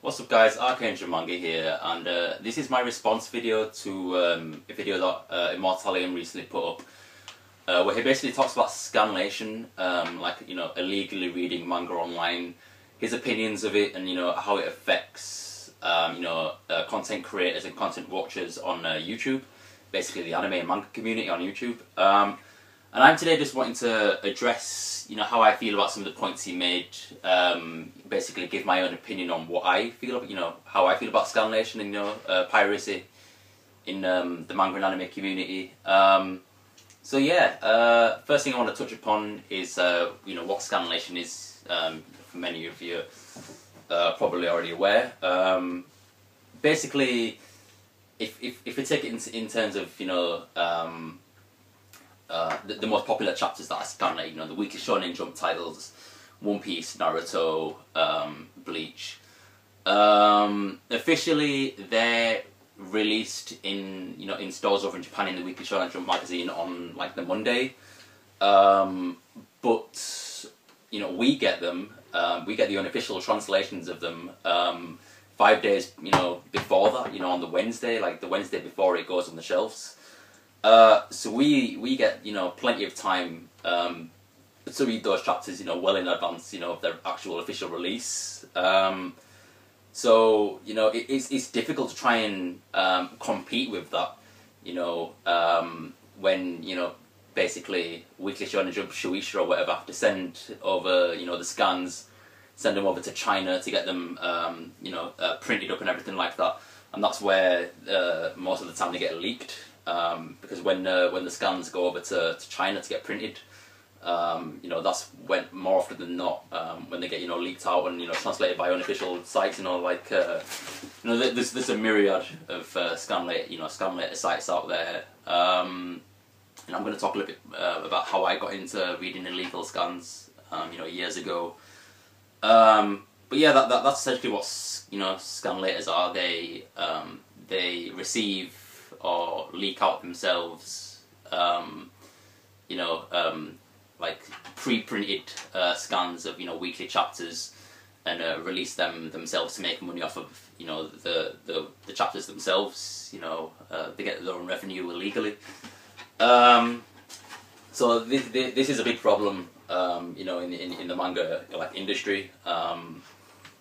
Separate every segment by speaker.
Speaker 1: What's up guys, ArchAngel Manga here, and this is my response video to a video that Immortallium recently put up, where he basically talks about Scanlation, illegally reading manga online, his opinions of it, and how it affects content creators and content watchers on YouTube, basically the anime and manga community on YouTube. And I'm today just wanting to address how I feel about some of the points he made, basically give my own opinion on what I feel about, how I feel about Scanlation and piracy in the manga and anime community. So yeah, first thing I want to touch upon is what Scanlation is. For many of you probably already aware. Basically, if we take it in terms of the most popular chapters that I scan, the weekly Shonen Jump titles, One Piece, Naruto, Bleach. Officially, they're released in stores over in Japan in the weekly Shonen Jump magazine on the Monday. But we get them. We get the unofficial translations of them 5 days before that. On the Wednesday, the Wednesday before it goes on the shelves. So we get plenty of time to read those chapters well in advance of their actual official release. So it's difficult to try and compete with that when basically Weekly Shonen Jump, Shueisha or whatever have to send over the scans, send them over to China to get them printed up and everything like that, and that's where most of the time they get leaked. Because when the scans go over to China to get printed, that's when more often than not when they get leaked out and translated by unofficial sites. There's a myriad of scanlator sites out there. And I'm going to talk a little bit about how I got into reading illegal scans years ago. But yeah, that's essentially what scanlators are. They receive or leak out themselves, pre-printed scans of weekly chapters, and release them themselves to make money off of the chapters themselves. They get their own revenue illegally. So this is a big problem, in the manga industry.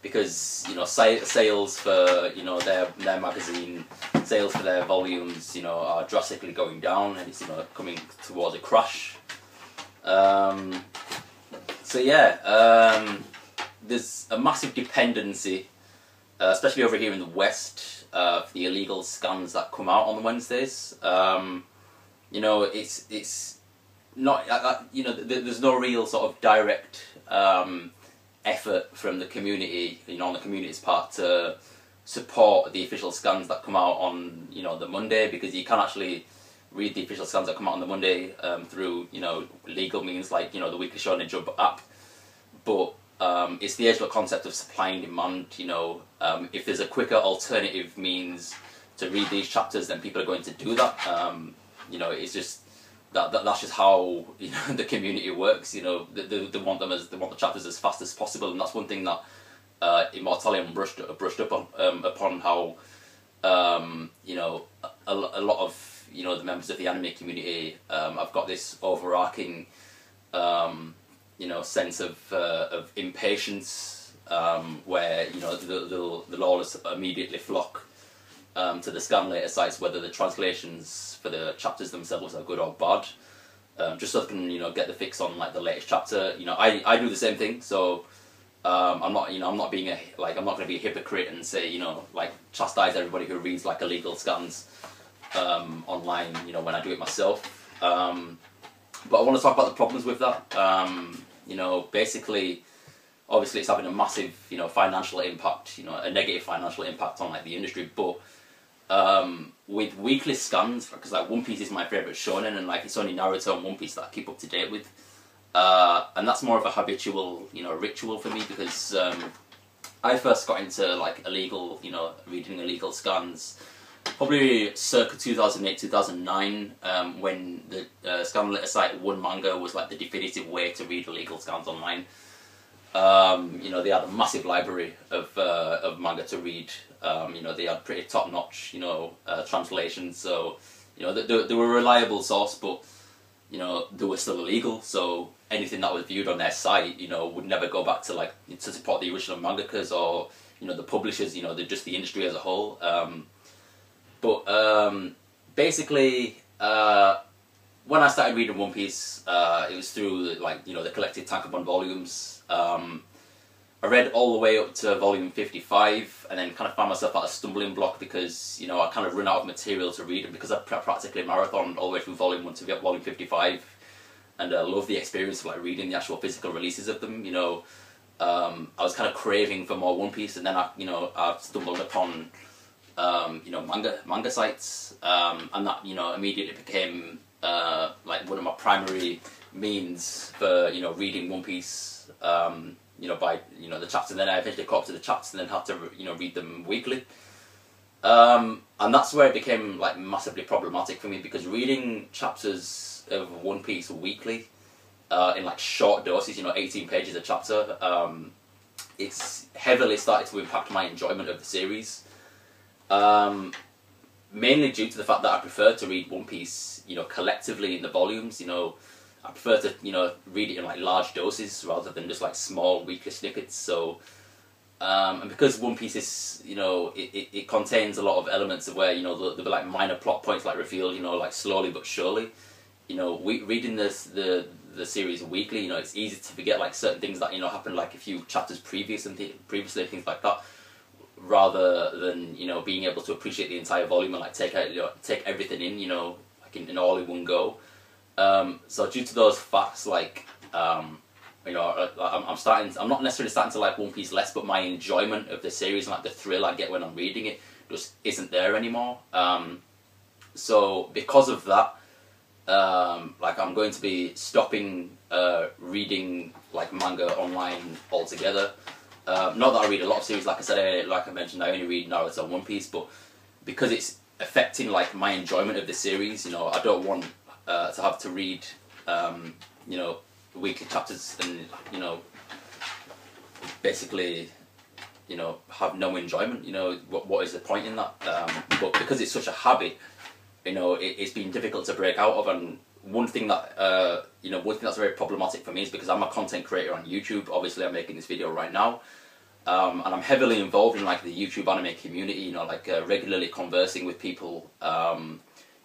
Speaker 1: Because sales for their magazine, sales for their volumes are drastically going down, and it's coming towards a crash. So yeah, there's a massive dependency, especially over here in the West, for the illegal scans that come out on the Wednesdays. It's not there's no real sort of direct effort from the community, on the community's part, to support the official scans that come out on the Monday, because you can actually read the official scans that come out on the Monday through legal means like the Weekly Shonen Jump app. But it's the age-old concept of supply and demand. If there's a quicker alternative means to read these chapters, then people are going to do that. It's just that's just how the community works. They want the chapters as fast as possible, and that's one thing that Immortallium brushed up on upon how a lot of the members of the anime community have got this overarching sense of impatience, where they'll always immediately flock to the scanlator sites, whether the translations for the chapters themselves are good or bad, just so they can get the fix on the latest chapter. I do the same thing, so I'm not being I'm not going to be a hypocrite and say chastise everybody who reads illegal scans online when I do it myself. But I want to talk about the problems with that. Basically, obviously it's having a massive financial impact, a negative financial impact on the industry, but with weekly scans, because One Piece is my favourite shonen, and it's only Naruto and One Piece that I keep up to date with, and that's more of a habitual ritual for me, because I first got into illegal reading illegal scans probably circa 2008-2009, when the scanlator site One Manga was the definitive way to read illegal scans online. You know, they had a massive library of manga to read. You know, they had pretty top-notch, you know, translations. So, you know, they were a reliable source, but, you know, they were still illegal. So anything that was viewed on their site, you know, would never go back to, like, to support the original mangakas or, you know, the publishers, you know, just the industry as a whole. Basically, when I started reading One Piece, it was through, like, you know, the collected tankobon volumes. I read all the way up to volume 55, and then kind of found myself at a stumbling block because, you know, I kind of run out of material to read, and because I practically marathoned all the way through volume 1 to volume 55, and I love the experience of, like, reading the actual physical releases of them, you know. I was kind of craving for more One Piece, and then I stumbled upon, you know, manga sites, and that, you know, immediately became like one of my primary means for, you know, reading One Piece, you know, by, you know, the chapters, and then I eventually caught up to the chapters and then had to, you know, read them weekly. And that's where it became, like, massively problematic for me, because reading chapters of One Piece weekly, in, like, short doses, you know, 18 pages a chapter, it's heavily started to impact my enjoyment of the series. Mainly due to the fact that I prefer to read One Piece, you know, collectively in the volumes. You know, I prefer to, you know, read it in, like, large doses rather than just, like, small weekly snippets. So, and because One Piece is, you know, it contains a lot of elements of where, you know, there'll be, like, minor plot points, like, revealed, you know, like, slowly but surely. You know, reading the series weekly, you know, it's easy to forget, like, certain things that, you know, happened, like, a few chapters previously, things like that, rather than, you know, being able to appreciate the entire volume and, like, take everything in, you know, like, in all in one go. So due to those facts, like, you know, I'm not necessarily starting to like One Piece less, but my enjoyment of the series and, like, the thrill I get when I'm reading it just isn't there anymore. So because of that, like, I'm going to be stopping reading, like, manga online altogether. Not that I read a lot of series, like I said, like I mentioned, I only read Naruto and One Piece, but because it's affecting, like, my enjoyment of the series, you know, I don't want to have to read, you know, weekly chapters and, you know, basically, you know, have no enjoyment. You know, what is the point in that? But because it's such a habit, you know, it's been difficult to break out of. And one thing that, you know, one thing that's very problematic for me is because I'm a content creator on YouTube. Obviously, I'm making this video right now, and I'm heavily involved in, like, the YouTube anime community. You know, like, regularly conversing with people.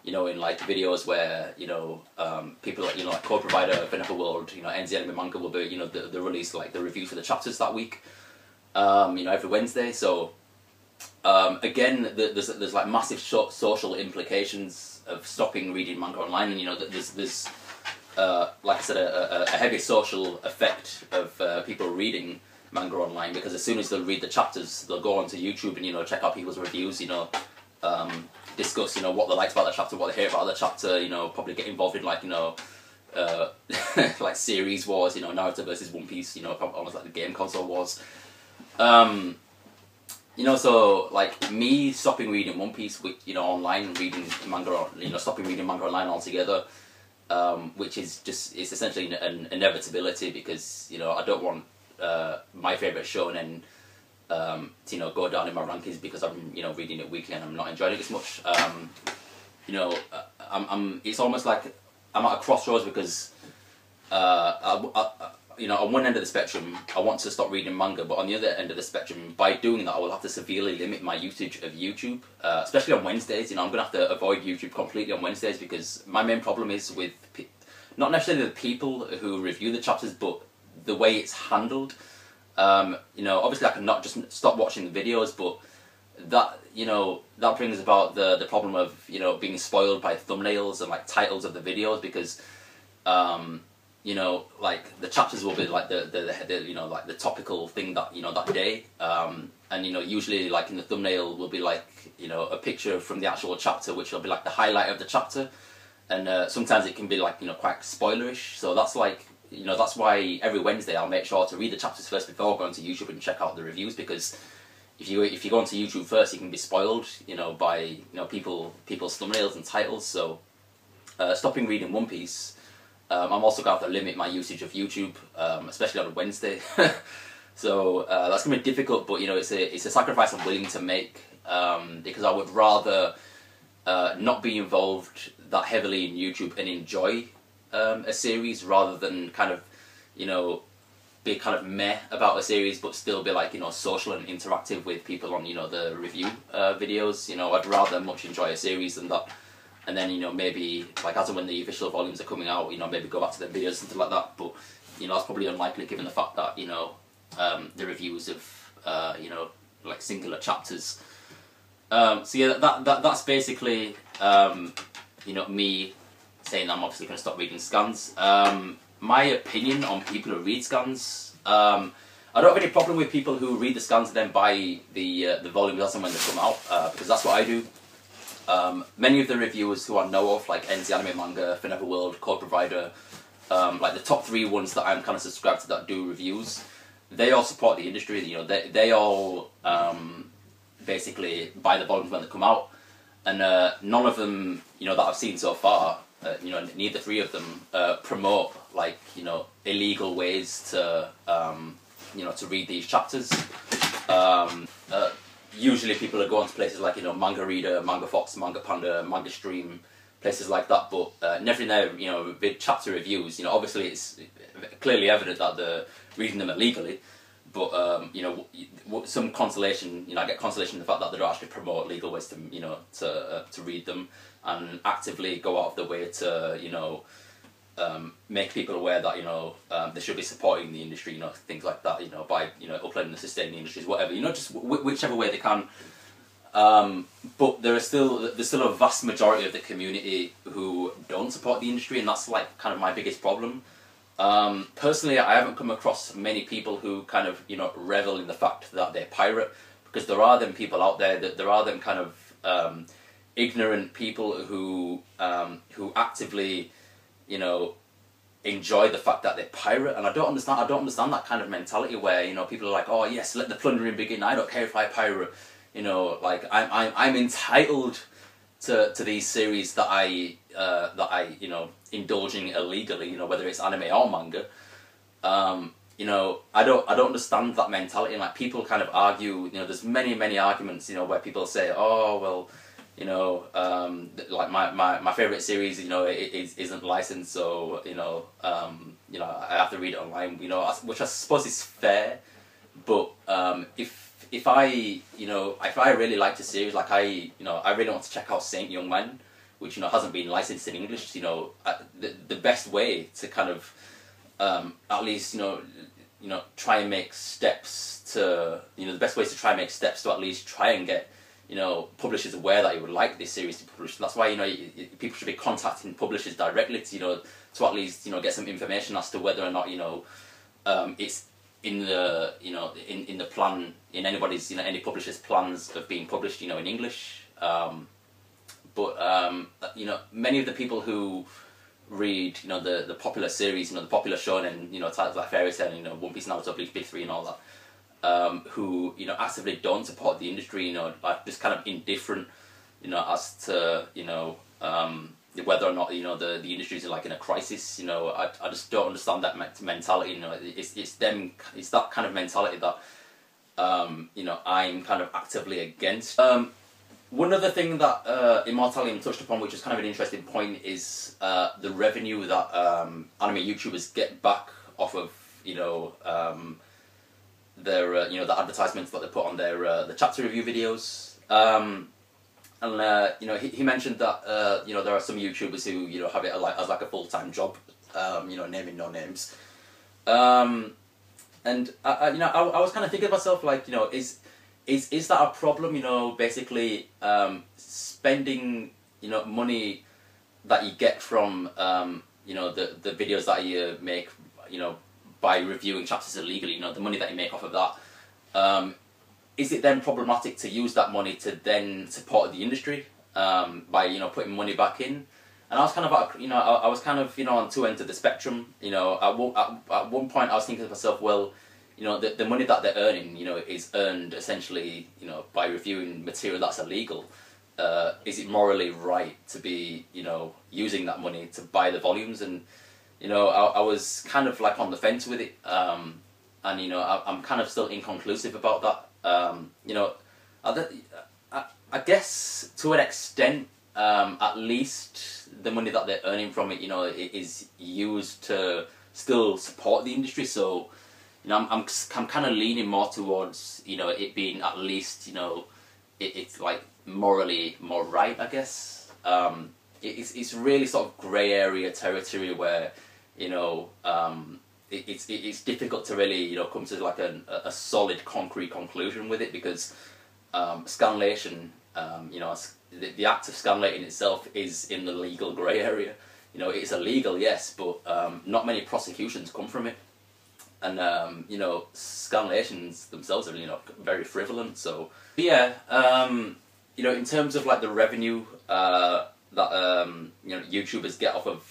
Speaker 1: You know, in, like, videos where, you know, people like, you know, like, co-provider of Vanilla World, you know, NZ Anime Manga will be, you know, they release, like, the reviews for the chapters that week. You know, every Wednesday. So, again, there's like massive social implications of stopping reading manga online, and, you know, there's like I said, a heavy social effect of people reading manga online, because as soon as they'll read the chapters, they'll go onto YouTube and, you know, check out people's reviews, you know, discuss, you know, what they liked about the chapter, what they hate about the chapter, you know, probably get involved in, like, you know, like, series wars, you know, Naruto versus One Piece, you know, almost like the game console wars. You know, so, like, me stopping reading One Piece, you know, online, reading manga, you know, stopping reading manga online altogether, which is just, it's essentially an inevitability, because, you know, I don't want my favourite shonen to, you know, go down in my rankings because I'm, you know, reading it weekly and I'm not enjoying it as much. You know, it's almost like I'm at a crossroads, because you know, on one end of the spectrum, I want to stop reading manga, but on the other end of the spectrum, by doing that, I will have to severely limit my usage of YouTube, especially on Wednesdays. You know, I'm going to have to avoid YouTube completely on Wednesdays, because my main problem is with, not necessarily the people who review the chapters, but the way it's handled. You know, obviously I can not just stop watching the videos, but that, you know, that brings about the problem of, you know, being spoiled by thumbnails and, like, titles of the videos, because you know, like, the chapters will be, like, the you know, like, the topical thing that, you know, that day, and, you know, usually, like, in the thumbnail will be, like, you know, a picture from the actual chapter, which will be, like, the highlight of the chapter, and sometimes it can be, like, you know, quite spoilerish. So that's, like, you know, that's why every Wednesday I'll make sure to read the chapters first before going to YouTube and check out the reviews, because if you go onto YouTube first, you can be spoiled, you know, by, you know, people's thumbnails and titles. So stopping reading One Piece, I'm also going to have to limit my usage of YouTube, especially on a Wednesday. So that's gonna be difficult, but you know, it's a sacrifice I'm willing to make, because I would rather not be involved that heavily in YouTube and enjoy a series rather than kind of, you know, be kind of meh about a series but still be like, you know, social and interactive with people on, you know, the review videos. You know, I'd rather much enjoy a series than that, and then, you know, maybe like as and when the official volumes are coming out, you know, maybe go back to the videos, something like that. But you know, that's probably unlikely given the fact that, you know, the reviews of you know, like singular chapters. So yeah, that's basically you know, me saying that I'm obviously going to stop reading scans. My opinion on people who read scans, I don't have any problem with people who read the scans and then buy the volumes as and when they come out, because that's what I do. Many of the reviewers who I know of, like NZ Anime Manga, Forever World, Code Provider, like the top 3 ones that I'm kind of subscribed to that do reviews, they all support the industry. You know, they all basically buy the volumes when they come out, and none of them, you know, that I've seen so far, you know, neither 3 of them promote, like, you know, illegal ways to you know, to read these chapters. Usually people are going to places like, you know, Manga Reader, Manga Fox, Manga Panda, Manga Stream, places like that, but never in their, you know, big chapter reviews. You know, obviously it's clearly evident that they're reading them illegally, but you know, some consolation, you know, I get consolation in the fact that they don't actually promote legal ways to, you know, to read them and actively go out of their way to, you know, make people aware that, you know, they should be supporting the industry, you know, things like that, you know, by, you know, uploading the sustaining industries, whatever, you know, just whichever way they can. But there's still a vast majority of the community who don't support the industry, and that's like kind of my biggest problem. Personally, I haven't come across many people who kind of, you know, revel in the fact that they're pirate, because there are them people out there, that there are them kind of ignorant people who actively, you know, enjoy the fact that they're pirate. And I don't understand that kind of mentality where, you know, people are like, oh yes, let the plundering begin, I don't care if I pirate, you know, like I'm entitled to these series that I you know, indulging illegally, you know, whether it's anime or manga. You know, I don't understand that mentality. And like, people kind of argue, you know, there's many arguments, you know, where people say, oh well, you know, like my favorite series, you know, it isn't licensed, so, you know, I have to read it online, you know, which I suppose is fair. But if I, you know, if I really liked a series, like I really want to check out Saint Young Man, which, you know, hasn't been licensed in English, you know, the best way to kind of at least, you know, try and make steps to, you know, the best ways to try and make steps to at least try and get, you know, publishers aware that you would like this series to be published. And that's why, you know, people should be contacting publishers directly to, you know, to at least, you know, get some information as to whether or not, you know, it's in the, you know, in the plan, in anybody's, you know, any publisher's plans of being published, you know, in English. But you know, many of the people who read, you know, the popular series, you know, the popular shonen, you know, titles like Fairy Tail, you know, One Piece, Naruto, Bleach, Big 3 and all that, who, you know, actively don't support the industry, you know, are just kind of indifferent, you know, as to, you know, whether or not, you know, the industry is like in a crisis. You know, I just don't understand that mentality. You know, it's that kind of mentality that you know, I'm kind of actively against. One other thing that Immortallium touched upon, which is kind of an interesting point, is the revenue that anime YouTubers get back off of, you know, their you know, the advertisements that they put on their the chapter review videos. And you know, he mentioned that you know, there are some YouTubers who, you know, have it as like a full-time job, you know, naming no names. And you know, I was kind of thinking to myself, like, you know, is that a problem? You know, basically spending, you know, money that you get from you know, the videos that you make, you know, by reviewing chapters illegally, you know, the money that you make off of that. Is it then problematic to use that money to then support the industry by, you know, putting money back in? And I was kind of, you know, I was kind of, you know, on two ends of the spectrum. You know, at one point I was thinking to myself, well, you know, the money that they're earning, you know, is earned essentially, you know, by reviewing material that's illegal. Is it morally right to be, you know, using that money to buy the volumes? And, you know, I was kind of like on the fence with it. and I'm kind of still inconclusive about that. I guess to an extent, at least the money that they're earning from it, it is used to still support the industry. So, I'm kind of leaning more towards it being at least it's like morally more right, I guess. It's really sort of grey area territory where it's difficult to really come to like a solid concrete conclusion with it, because scanlation, the act of scanlating itself is in the legal grey area. It's illegal, yes, but not many prosecutions come from it. And scanlations themselves are very frivolent. So yeah, in terms of like the revenue that YouTubers get off of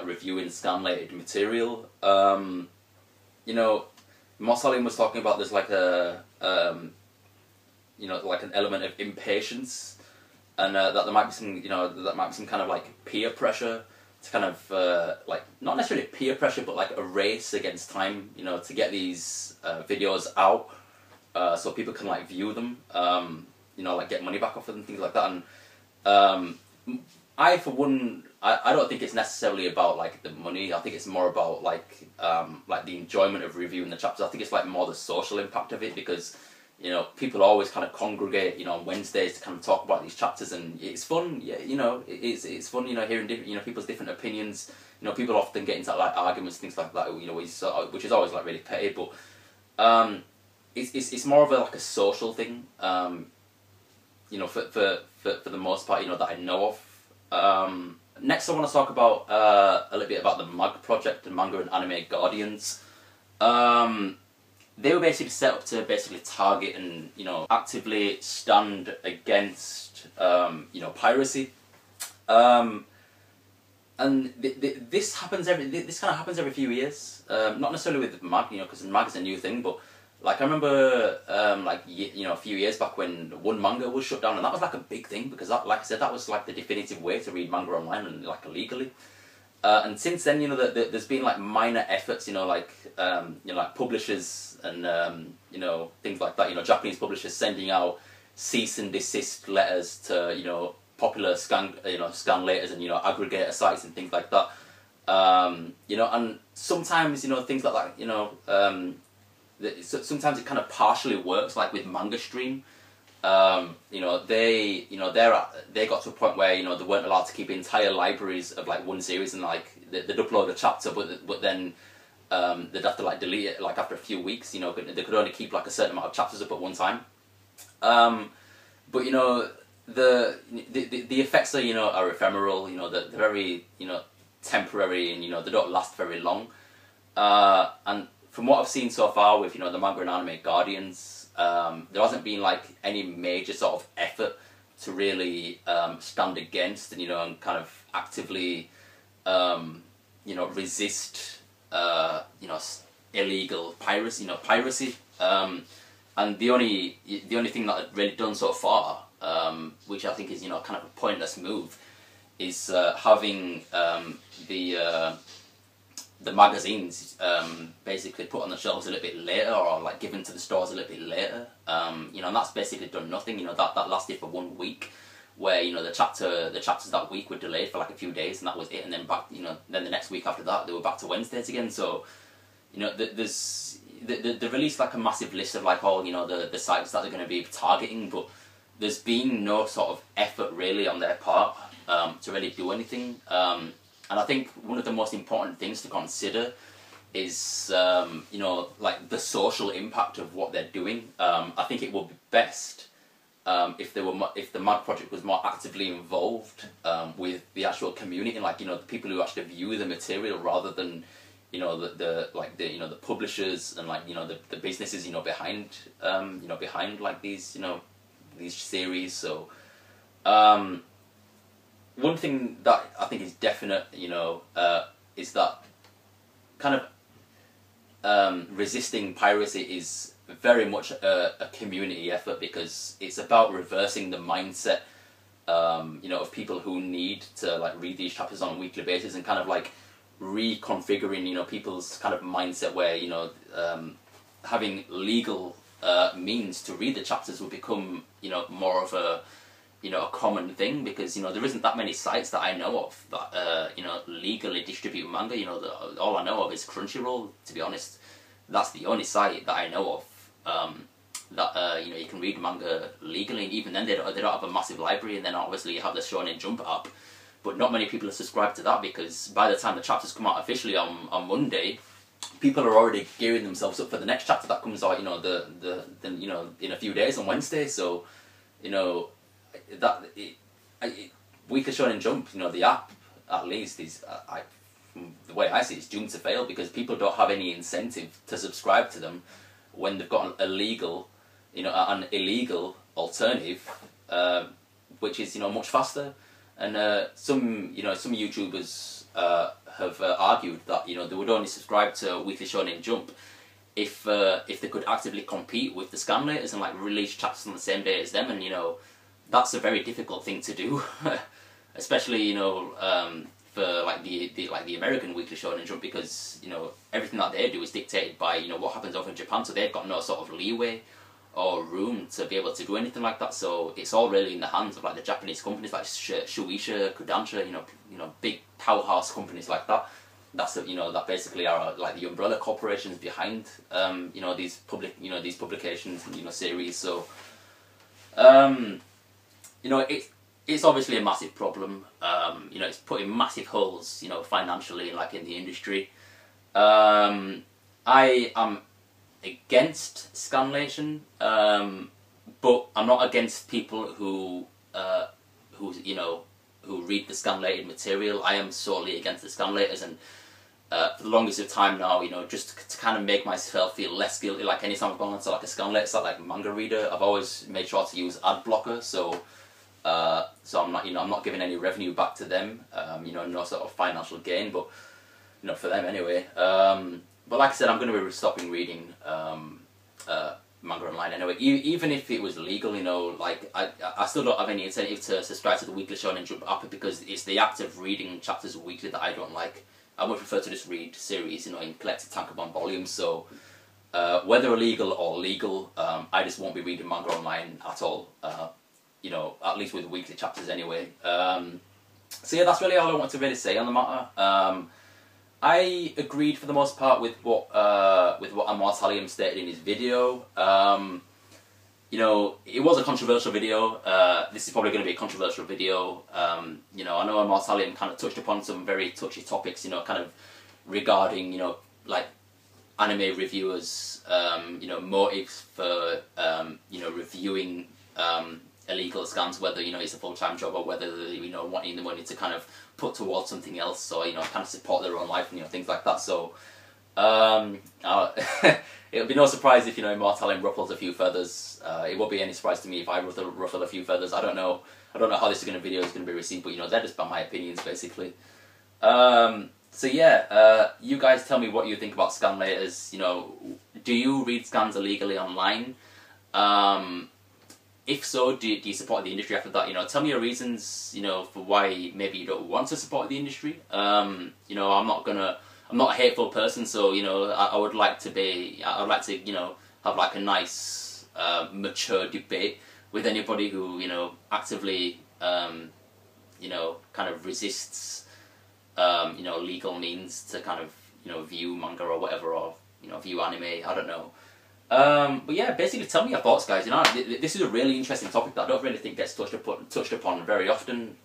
Speaker 1: reviewing scanlated material, Immortallium was talking about there's like a like an element of impatience, and that there might be some kind of like peer pressure to kind of like not necessarily peer pressure, but like a race against time, to get these videos out, so people can like view them, like get money back off of them, things like that. And I for one, I don't think it's necessarily about like the money. I think it's more about like the enjoyment of reviewing the chapters. I think it's like more the social impact of it, because people always kind of congregate, on Wednesdays to kind of talk about these chapters, and it's fun. Yeah, it's fun, hearing different, people's different opinions. People often get into like arguments, things like that, which is always like really petty. But it's more of like a social thing. For the most part, that I know of. Next, I want to talk about a little bit about the MAG project, the Manga and Anime Guardians. They were basically set up to basically target and actively stand against piracy, and this kind of happens every few years. Not necessarily with MAG, because MAG is a new thing, but like I remember a few years back when one manga was shut down, and that was like a big thing, because that, like I said, that was like the definitive way to read manga online and like illegally. And since then, there's been like minor efforts, like publishers and things like that. Japanese publishers sending out cease and desist letters to popular scanlators and aggregator sites and things like that. And sometimes things like that. Sometimes it kind of partially works, like with Manga Stream. They got to a point where they weren't allowed to keep entire libraries of like one series, and like they'd upload a chapter, but then they'd have to like delete it like after a few weeks. They could only keep like a certain amount of chapters up at one time. But the effects are ephemeral. They're very temporary, and they don't last very long. And from what I've seen so far with the Manga and Anime Guardians, there hasn't been like any major sort of effort to really stand against and kind of actively resist illegal piracy. And the only thing that I've really done so far, which I think is kind of a pointless move, is having the magazines basically put on the shelves a little bit later, or like given to the stores a little bit later. And that's basically done nothing. That lasted for 1 week, where the chapters that week were delayed for like a few days, and that was it. And then back, then the next week after that, they were back to Wednesdays again. So they released like a massive list of like all the sites that they're going to be targeting, but there's been no sort of effort really on their part to really do anything. And I think one of the most important things to consider is, like the social impact of what they're doing. I think it would be best if the MAG project was more actively involved with the actual community, like the people who actually view the material, rather than the publishers and like the businesses behind behind like these series. So. One thing that I think is definite, is that kind of resisting piracy is very much a community effort, because it's about reversing the mindset, of people who need to like read these chapters on a weekly basis, and kind of like reconfiguring, people's kind of mindset where, having legal means to read the chapters would become, you know, more of a, you know, a common thing, because, you know, there isn't that many sites that I know of that you know, legally distribute manga. You know, all I know of is Crunchyroll, to be honest. That's the only site that I know of that you know, you can read manga legally, and even then they don't have a massive library. And then obviously you have the Shonen Jump app, but not many people are subscribed to that, because by the time the chapters come out officially on Monday, people are already gearing themselves up for the next chapter that comes out, you know, the you know, in a few days on Wednesday. So, you know, Weekly Shonen Jump, you know, the app at least is, from the way I see it, is doomed to fail, because people don't have any incentive to subscribe to them when they've got an illegal alternative, which is, you know, much faster. And some YouTubers have argued that, you know, they would only subscribe to Weekly Shonen Jump if they could actively compete with the Scanlators and like release chapters on the same day as them. And, you know, that's a very difficult thing to do, especially, you know, for like the American Weekly Shonen Jump, because, you know, everything that they do is dictated by, you know, what happens over in Japan. So they've got no sort of leeway or room to be able to do anything like that. So it's all really in the hands of like the Japanese companies like Shueisha, Kodansha, you know, big powerhouse companies like that. That's, you know, that basically are like the umbrella corporations behind you know, these publications and, you know, series. So you know, it's obviously a massive problem. You know, it's putting massive holes, you know, financially, like in the industry. I am against Scanlation, but I'm not against people who you know, who read the scanlated material. I am solely against the scanlators, and for the longest of time now, you know, just to kind of make myself feel less guilty, like anytime I've gone onto like a scanlator site like Manga Reader, I've always made sure to use ad blocker, so I'm not, you know, I'm not giving any revenue back to them, you know, no sort of financial gain, but, you know, for them anyway. But like I said, I'm going to be stopping reading manga online anyway. Even if it was legal, you know, like I still don't have any incentive to subscribe to the Weekly Shonen Jump app, because it's the act of reading chapters weekly that I don't like. I would prefer to just read series, you know, in collected tankobon volumes. So whether illegal or legal, I just won't be reading manga online at all. You know, at least with weekly chapters anyway. So yeah, that's really all I want to really say on the matter. I agreed for the most part with what Immortallium stated in his video. You know, it was a controversial video. This is probably going to be a controversial video. You know, I know Immortallium kind of touched upon some very touchy topics, you know, kind of regarding, you know, like anime reviewers, you know, motives for, you know, reviewing illegal scans, whether, you know, it's a full-time job or whether, you know, wanting the money to kind of put towards something else, or, you know, kind of support their own life and, you know, things like that. So it'll be no surprise if, you know, Immortallium ruffles a few feathers. It won't be any surprise to me if I ruffle a few feathers. I don't know how this video is going to be received, but, you know, they're just by my opinions basically. So yeah, you guys tell me what you think about scanlators. You know, do you read scans illegally online? If so, do you support the industry after that? You know, tell me your reasons, you know, for why maybe you don't want to support the industry. You know, I'm not a hateful person, so, you know, I would like to, you know, have like a nice, mature debate with anybody who, you know, actively, you know, kind of resists, you know, legal means to kind of, you know, view manga or whatever, or, you know, view anime, I don't know. But yeah, basically tell me your thoughts, guys. You know, this is a really interesting topic that I don't really think gets touched upon very often.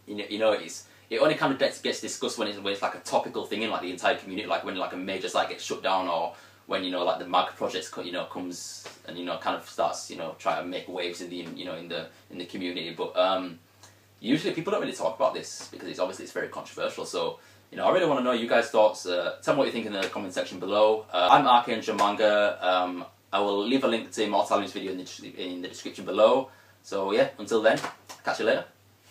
Speaker 1: You know, it only kind of gets discussed when it's like a topical thing in like the entire community, like when like a major site gets shut down, or when, you know, like the Mag project, you know, comes and, you know, kind of starts, you know, trying to make waves in the, you know, in the community. But usually people don't really talk about this because it's very controversial. So, you know, I really want to know you guys' thoughts. Tell me what you think in the comment section below. I'm ArchAngel Manga. I will leave a link to Immortallium's video in the description below. So yeah, until then, catch you later.